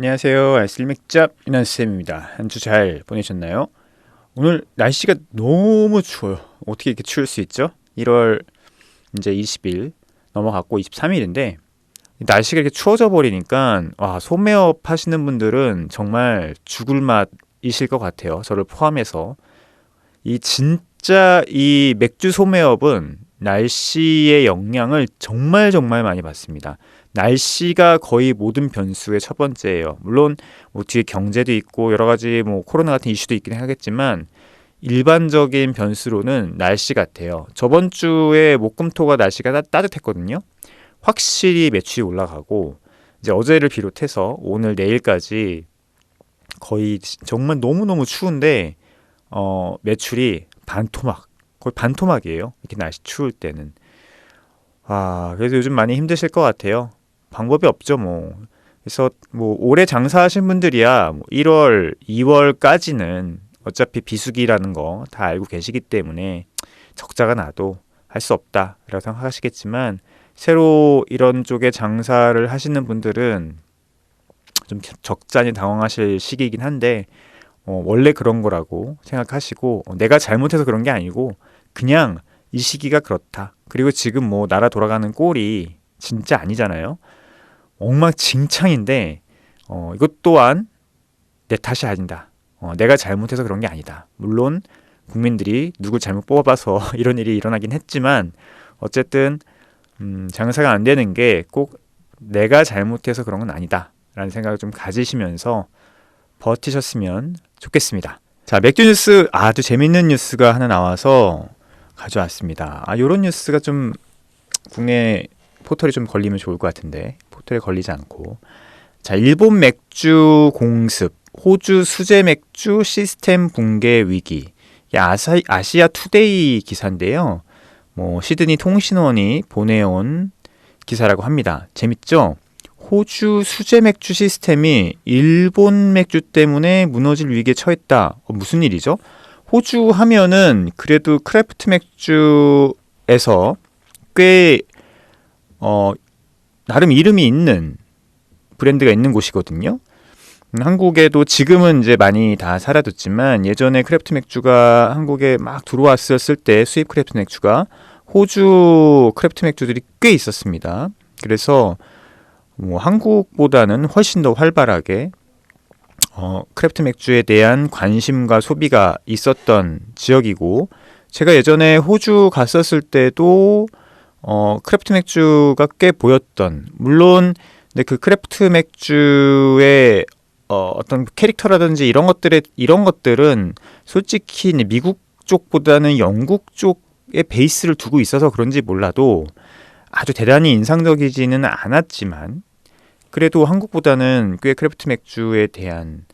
안녕하세요. 알쓸맥잡 이난쌤입니다. 한 주 잘 보내셨나요? 오늘 날씨가 너무 추워요. 어떻게 이렇게 추울 수 있죠? 1월 이제 20일 넘어갔고 23일인데 날씨가 이렇게 추워져 버리니까 와, 소매업 하시는 분들은 정말 죽을 맛이실 것 같아요. 저를 포함해서. 이 맥주 소매업은 날씨의 영향을 정말 정말 많이 받습니다. 날씨가 거의 모든 변수의 첫 번째예요. 물론 뭐 뒤에 경제도 있고 여러 가지 뭐 코로나 같은 이슈도 있긴 하겠지만 일반적인 변수로는 날씨 같아요. 저번 주에 목금토가 날씨가 따뜻했거든요. 확실히 매출이 올라가고 이제 어제를 비롯해서 오늘 내일까지 거의 정말 너무너무 추운데 매출이 거의 반토막이에요. 이렇게 날씨 추울 때는. 그래서 요즘 많이 힘드실 것 같아요. 방법이 없죠, 뭐. 그래서 뭐 올해 장사하신 분들이야 1월, 2월까지는 어차피 비수기라는 거 다 알고 계시기 때문에 적자가 나도 할 수 없다라고 생각하시겠지만 새로 이런 쪽에 장사를 하시는 분들은 좀 적잖이 당황하실 시기이긴 한데 원래 그런 거라고 생각하시고 내가 잘못해서 그런 게 아니고 그냥 이 시기가 그렇다. 그리고 지금 뭐 나라 돌아가는 꼴이 진짜 아니잖아요. 엉망진창인데 이것 또한 내 탓이 아니다. 내가 잘못해서 그런 게 아니다. 물론 국민들이 누구 잘못 뽑아서 이런 일이 일어나긴 했지만 어쨌든 장사가 안 되는 게 꼭 내가 잘못해서 그런 건 아니다. 라는 생각을 좀 가지시면서 버티셨으면 좋겠습니다. 자, 맥주 뉴스 아주 재밌는 뉴스가 하나 나와서 가져왔습니다. 요런 뉴스가 좀 국내 포털에 좀 걸리면 좋을 것 같은데 포털에 걸리지 않고 자, 일본 맥주 공습 호주 수제 맥주 시스템 붕괴 위기 아시아 투데이 기사인데요. 뭐 시드니 통신원이 보내온 기사라고 합니다. 재밌죠? 호주 수제 맥주 시스템이 일본 맥주 때문에 무너질 위기에 처했다. 무슨 일이죠? 호주 하면은 그래도 크래프트 맥주에서 꽤 나름 이름이 있는 브랜드가 있는 곳이거든요. 한국에도 지금은 이제 많이 다 사라졌지만 예전에 크래프트 맥주가 한국에 막 들어왔었을 때 수입 크래프트 맥주가 호주 크래프트 맥주들이 꽤 있었습니다. 그래서 뭐 한국보다는 훨씬 더 활발하게 크래프트 맥주에 대한 관심과 소비가 있었던 지역이고 제가 예전에 호주 갔었을 때도 크래프트 맥주가 꽤 보였던 물론 근데 그 크래프트 맥주의 어떤 캐릭터라든지 이런 것들은 솔직히 미국 쪽보다는 영국 쪽에 베이스를 두고 있어서 그런지 몰라도 아주 대단히 인상적이지는 않았지만 그래도 한국보다는 꽤 크래프트 맥주에 대한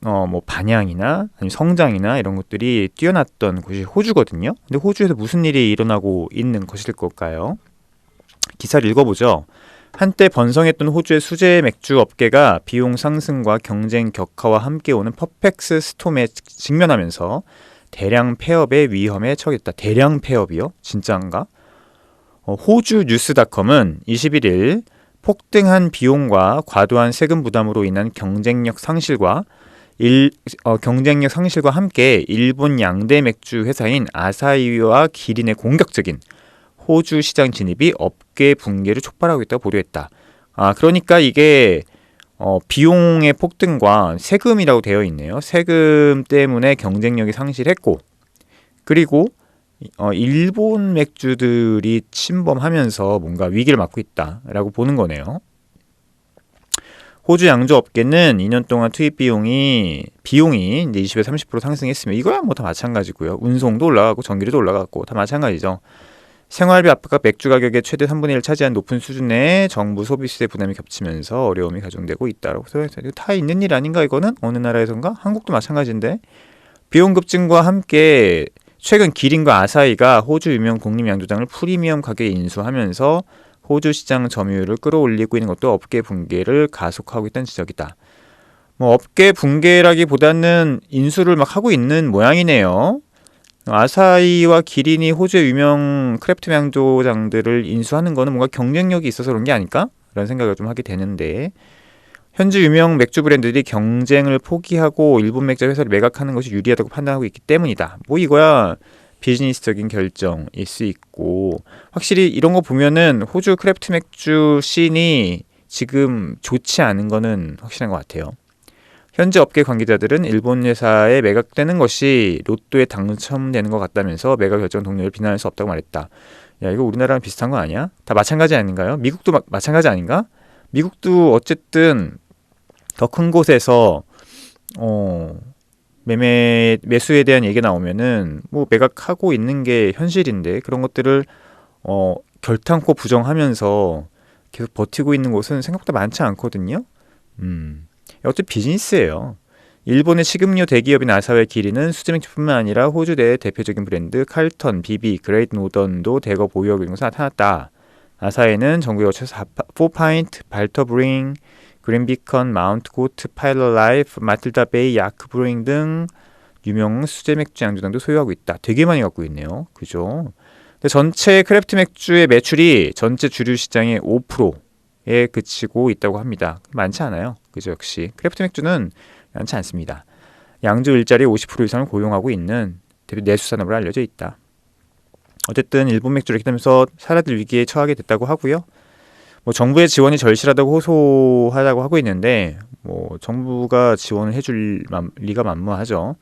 뭐 반향이나 아니면 성장이나 이런 것들이 뛰어났던 곳이 호주거든요. 근데 호주에서 무슨 일이 일어나고 있는 것일 걸까요? 기사를 읽어보죠. 한때 번성했던 호주의 수제 맥주 업계가 비용 상승과 경쟁 격화와 함께 오는 퍼펙트 스톰에 직면하면서 대량 폐업의 위험에 처했다. 대량 폐업이요? 진짜인가? 호주 뉴스닷컴은 21일 폭등한 비용과 과도한 세금 부담으로 인한 경쟁력 상실과 함께 일본 양대 맥주 회사인 아사히와 기린의 공격적인 호주 시장 진입이 업계 붕괴를 촉발하고 있다고 보도했다. 그러니까 이게 비용의 폭등과 세금이라고 되어 있네요. 세금 때문에 경쟁력이 상실했고 그리고 일본 맥주들이 침범하면서 뭔가 위기를 맞고 있다라고 보는 거네요. 호주 양주 업계는 2년 동안 투입 비용이 이제 20에서 30% 상승했으며 이거야 뭐 다 마찬가지고요. 운송도 올라가고 전기료도 올라갔고 다 마찬가지죠. 생활비 압박과 맥주 가격의 최대 3분의 1을 차지한 높은 수준의 정부 소비세 부담이 겹치면서 어려움이 가중되고 있다라고 해서 이거 다 있는 일 아닌가 이거는? 어느 나라에선가? 한국도 마찬가지인데 비용 급증과 함께 최근 기린과 아사히가 호주 유명 국립양조장을 프리미엄 가격에 인수하면서 호주 시장 점유율을 끌어올리고 있는 것도 업계 붕괴를 가속하고 있다는 지적이다. 뭐 업계 붕괴라기보다는 인수를 막 하고 있는 모양이네요. 아사히와 기린이 호주의 유명 크래프트 양조장들을 인수하는 거는 뭔가 경쟁력이 있어서 그런 게 아닐까? 라는 생각을 좀 하게 되는데 현지 유명 맥주 브랜드들이 경쟁을 포기하고 일본 맥주 회사를 매각하는 것이 유리하다고 판단하고 있기 때문이다. 뭐 이거야 비즈니스적인 결정일 수 있고, 확실히 이런 거 보면은 호주 크래프트 맥주 씬이 지금 좋지 않은 거는 확실한 것 같아요. 현지 업계 관계자들은 일본 회사에 매각되는 것이 로또에 당첨되는 것 같다면서 매각 결정 동료를 비난할 수 없다고 말했다. 야, 이거 우리나라랑 비슷한 거 아니야? 다 마찬가지 아닌가요? 미국도 마찬가지 아닌가? 미국도 어쨌든 더 큰 곳에서 매수에 대한 얘기가 나오면은 뭐 매각하고 있는 게 현실인데, 그런 것들을 결탄코 부정하면서 계속 버티고 있는 곳은 생각보다 많지 않거든요. 어차피 비즈니스예요. 일본의 식음료 대기업인 아사히의 기린은 수제맥주뿐만 아니라 호주 내 대표적인 브랜드 칼턴, 비비, 그레이트 노던도 대거 보유하고 있는 것으로 나타났다. 아사히는 전국에 거쳐서 4파인트, 발터브링, 그린비컨, 마운트 고트, 파일럿 라이프, 마틸다 베이, 야크 브루잉 등 유명 수제 맥주 양조장도 소유하고 있다. 되게 많이 갖고 있네요. 그죠? 근데 전체 크래프트 맥주의 매출이 전체 주류 시장의 5%에 그치고 있다고 합니다. 많지 않아요. 그죠? 역시 크래프트 맥주는 많지 않습니다. 양조 일자리 50% 이상을 고용하고 있는 대표 내수 산업으로 알려져 있다. 어쨌든 일본 맥주를 기다면서 사라질 위기에 처하게 됐다고 하고요. 뭐 정부의 지원이 절실하다고 호소하다고 하고 있는데, 뭐 정부가 지원을 해줄 리가 만무하죠.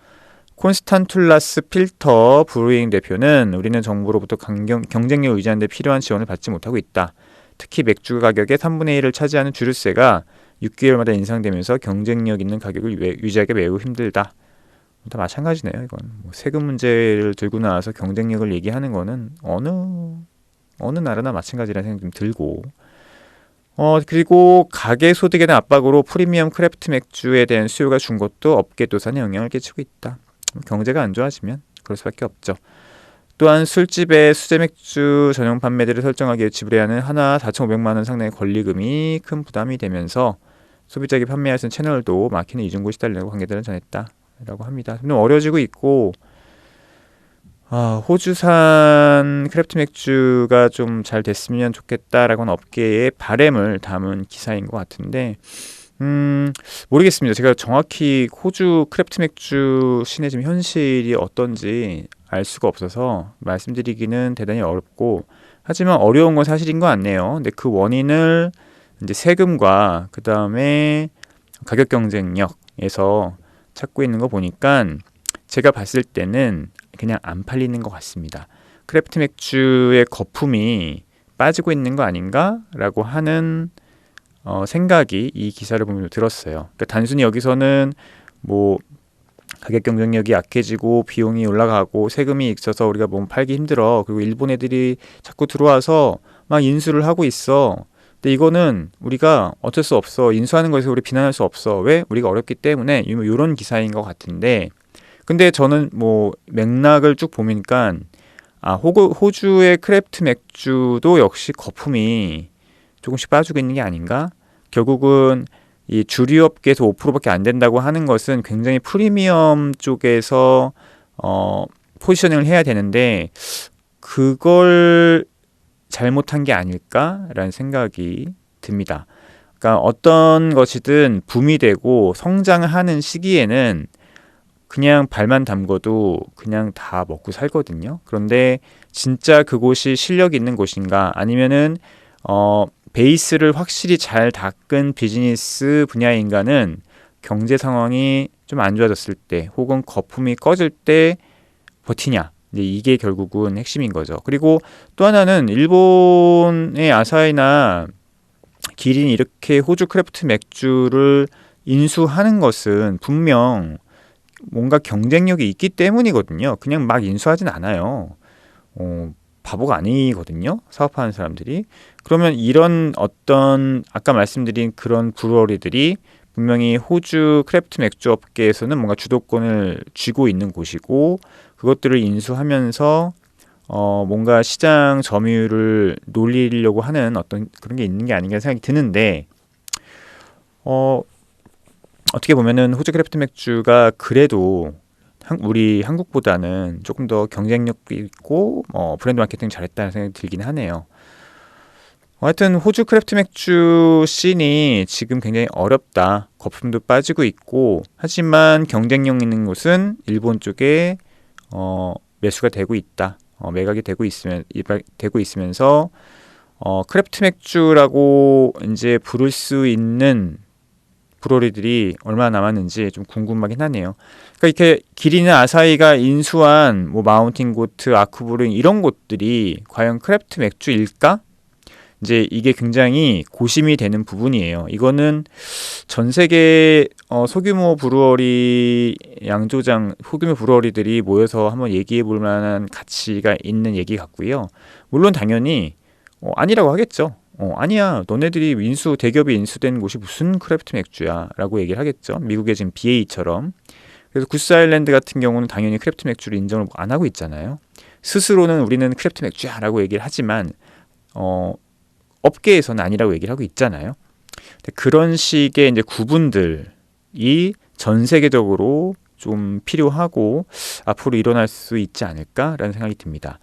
콘스탄툴라스 필터 브루잉 대표는 우리는 정부로부터 경쟁력을 유지하는 데 필요한 지원을 받지 못하고 있다. 특히 맥주 가격의 3분의 1을 차지하는 주류세가 6개월마다 인상되면서 경쟁력 있는 가격을 유지하기 매우 힘들다. 다 마찬가지네요. 이건 뭐 세금 문제를 들고 나와서 경쟁력을 얘기하는 거는 어느 나라나 마찬가지라는 생각이 좀 들고, 그리고 가계 소득에 대한 압박으로 프리미엄 크래프트 맥주에 대한 수요가 준 것도 업계 도산에 영향을 끼치고 있다. 경제가 안 좋아지면 그럴 수밖에 없죠. 또한 술집의 수제 맥주 전용 판매대를 설정하기 위해 지불해야 하는 하나 4,500만 원 상당의 권리금이 큰 부담이 되면서 소비자에게 판매할 수 있는 채널도 막히는 이중고에 시달리라고 관계자는 전했다. 라고 합니다. 좀 어려지고 있고, 호주산 크래프트 맥주가 좀 잘 됐으면 좋겠다라고 하는 업계의 바램을 담은 기사인 것 같은데, 모르겠습니다. 제가 정확히 호주 크래프트 맥주 씬의 지금 현실이 어떤지 알 수가 없어서 말씀드리기는 대단히 어렵고, 하지만 어려운 건 사실인 것 같네요. 근데 그 원인을 이제 세금과 그 다음에 가격 경쟁력에서 찾고 있는 거 보니까 제가 봤을 때는 그냥 안 팔리는 것 같습니다. 크래프트 맥주의 거품이 빠지고 있는 거 아닌가라고 하는 생각이 이 기사를 보면서 들었어요. 그러니까 단순히 여기서는 뭐 가격 경쟁력이 약해지고 비용이 올라가고 세금이 있어서 우리가 몸 팔기 힘들어. 그리고 일본 애들이 자꾸 들어와서 막 인수를 하고 있어. 근데 이거는 우리가 어쩔 수 없어. 인수하는 것에서 우리 비난할 수 없어. 왜? 우리가 어렵기 때문에. 이런 기사인 것 같은데, 근데 저는 뭐 맥락을 쭉 보니까 호주의 크래프트 맥주도 역시 거품이 조금씩 빠지고 있는 게 아닌가? 결국은 이 주류업계에서 5%밖에 안 된다고 하는 것은 굉장히 프리미엄 쪽에서 포지셔닝을 해야 되는데, 그걸 잘못한 게 아닐까라는 생각이 듭니다. 그러니까 어떤 것이든 붐이 되고 성장하는 시기에는 그냥 발만 담궈도 그냥 다 먹고 살거든요. 그런데 진짜 그곳이 실력 있는 곳인가, 아니면은 베이스를 확실히 잘 닦은 비즈니스 분야인가는 경제 상황이 좀 안 좋아졌을 때 혹은 거품이 꺼질 때 버티냐, 이게 결국은 핵심인 거죠. 그리고 또 하나는 일본의 아사히나 기린이 이렇게 호주 크래프트 맥주를 인수하는 것은 분명 뭔가 경쟁력이 있기 때문이거든요. 그냥 막 인수하진 않아요. 바보가 아니거든요. 사업하는 사람들이. 그러면 이런 어떤 아까 말씀드린 그런 브루어리들이 분명히 호주 크래프트 맥주 업계에서는 뭔가 주도권을 쥐고 있는 곳이고, 그것들을 인수하면서 뭔가 시장 점유율을 놀리려고 하는 어떤 그런 게 있는 게 아닌가 생각이 드는데, 어떻게 보면은 호주 크래프트 맥주가 그래도 우리 한국보다는 조금 더 경쟁력 있고 브랜드 마케팅 잘했다는 생각이 들긴 하네요. 하여튼 호주 크래프트 맥주 씬이 지금 굉장히 어렵다. 거품도 빠지고 있고, 하지만 경쟁력 있는 곳은 일본 쪽에 매수가 되고 있다. 매각이 되고 있으면서 크래프트 맥주라고 이제 부를 수 있는 브로리들이 얼마나 남았는지 좀 궁금하긴 하네요. 그러니까 이렇게 기린이나 아사히가 인수한 뭐 마운틴 고트, 아크브루잉 이런 곳들이 과연 크래프트 맥주일까? 이제 이게 굉장히 고심이 되는 부분이에요. 이거는 전 세계 소규모 브루어리 소규모 브루어리들이 모여서 한번 얘기해 볼 만한 가치가 있는 얘기 같고요. 물론 당연히 아니라고 하겠죠. 아니야, 너네들이 대기업이 인수된 곳이 무슨 크래프트 맥주야 라고 얘기를 하겠죠. 미국의 지금 BA처럼. 그래서 구스 아일랜드 같은 경우는 당연히 크래프트 맥주를 인정을 안 하고 있잖아요. 스스로는 우리는 크래프트 맥주야 라고 얘기를 하지만 업계에서는 아니라고 얘기를 하고 있잖아요. 그런 식의 이제 구분들이 전 세계적으로 좀 필요하고 앞으로 일어날 수 있지 않을까라는 생각이 듭니다.